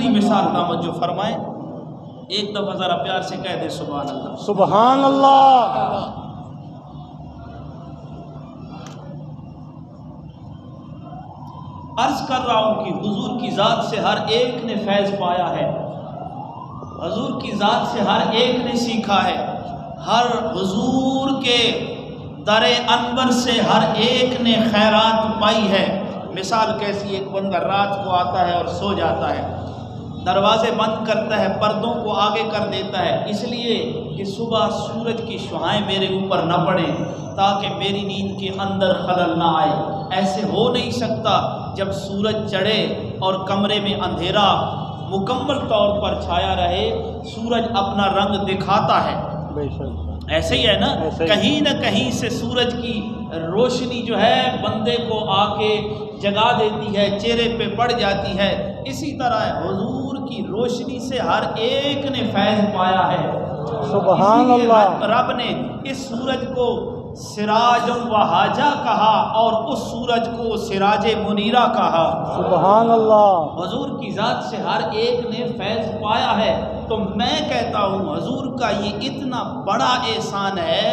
دوسری مثال توجہ فرمائیں، ایک دفعہ ذرا پیار سے کہہ دے سبحان اللہ۔ سبحان اللہ۔ عرض کر رہا ہوں کہ حضور کی ذات سے ہر ایک نے فیض پایا ہے، حضور کی ذات سے ہر ایک نے سیکھا ہے، ہر حضور کے در انور سے ہر ایک نے خیرات پائی ہے۔ مثال کیسی، ایک بندہ رات کو آتا ہے اور سو جاتا ہے، دروازے بند کرتا ہے، پردوں کو آگے کر دیتا ہے، اس لیے کہ صبح سورج کی شعاعیں میرے اوپر نہ پڑیں تاکہ میری نیند کے اندر خلل نہ آئے۔ ایسے ہو نہیں سکتا، جب سورج چڑھے اور کمرے میں اندھیرا مکمل طور پر چھایا رہے، سورج اپنا رنگ دکھاتا ہے، بے شک ایسے ہی ہے نا، کہیں نہ کہیں سے سورج کی روشنی جو ہے بندے کو آ کے جگا دیتی ہے، چہرے پہ پڑ جاتی ہے۔ اسی طرح حضور کی روشنی سے ہر ایک نے فیض پایا ہے۔ سبحان اللہ۔ رب نے اس سورج کو سراج وہاجہ کہا اور اس سورج کو سراج منیرہ کہا۔ سبحان اللہ۔ حضور کی ذات سے ہر ایک نے فیض پایا ہے، تو میں کہتا ہوں حضور کا یہ اتنا بڑا احسان ہے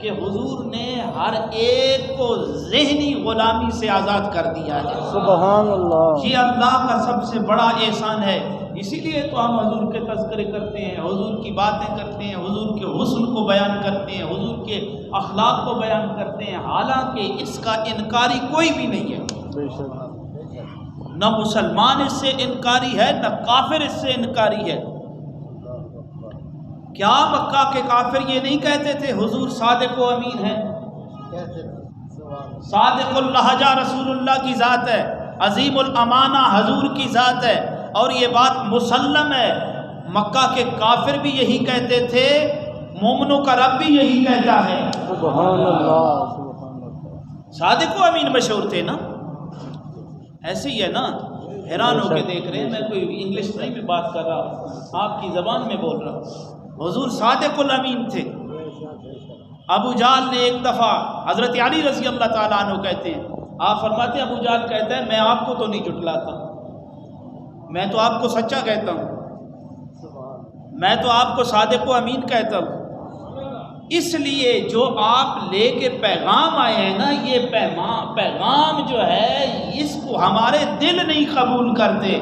کہ حضور نے ہر ایک کو ذہنی غلامی سے آزاد کر دیا ہے۔ سبحان اللہ۔ یہ اللہ کا سب سے بڑا احسان ہے، اسی لیے تو ہم حضور کے تذکرے کرتے ہیں، حضور کی باتیں کرتے ہیں، حضور کے حسن کو بیان کرتے ہیں، حضور کے اخلاق کو بیان کرتے ہیں، حالانکہ اس کا انکاری کوئی بھی نہیں ہے۔ بے شک۔ نہ مسلمان اس سے انکاری ہے، نہ کافر اس سے انکاری ہے۔ کیا مکہ کے کافر یہ نہیں کہتے تھے حضور صادق و امین ہے؟ صادق اللہجہ رسول اللہ کی ذات ہے، عظیم الامانہ حضور کی ذات ہے، اور یہ بات مسلم ہے۔ مکہ کے کافر بھی یہی کہتے تھے، مومنوں کا رب بھی یہی کہتا ہے۔ سبحان اللہ۔ سبحان اللہ۔ صادق و امین مشہور تھے نا، ایسے ہی ہے نا، حیران ہو کے دیکھ رہے ہیں، میں کوئی انگلش نہیں میں بات کر رہا، آپ کی زبان میں بول رہا ہوں۔ حضور صادق الامین تھے۔ ابو جہل نے ایک دفعہ، حضرت علی رضی اللہ تعالیٰ عنہ کہتے ہیں، آپ فرماتے ہیں ابو جہل کہتا ہے میں آپ کو تو نہیں جھٹلاتا، میں تو آپ کو سچا کہتا ہوں، میں تو آپ کو صادق و امین کہتا ہوں، اس لیے جو آپ لے کے پیغام آئے ہیں نا، یہ پیغام جو ہے اس کو ہمارے دل نہیں قبول کرتے۔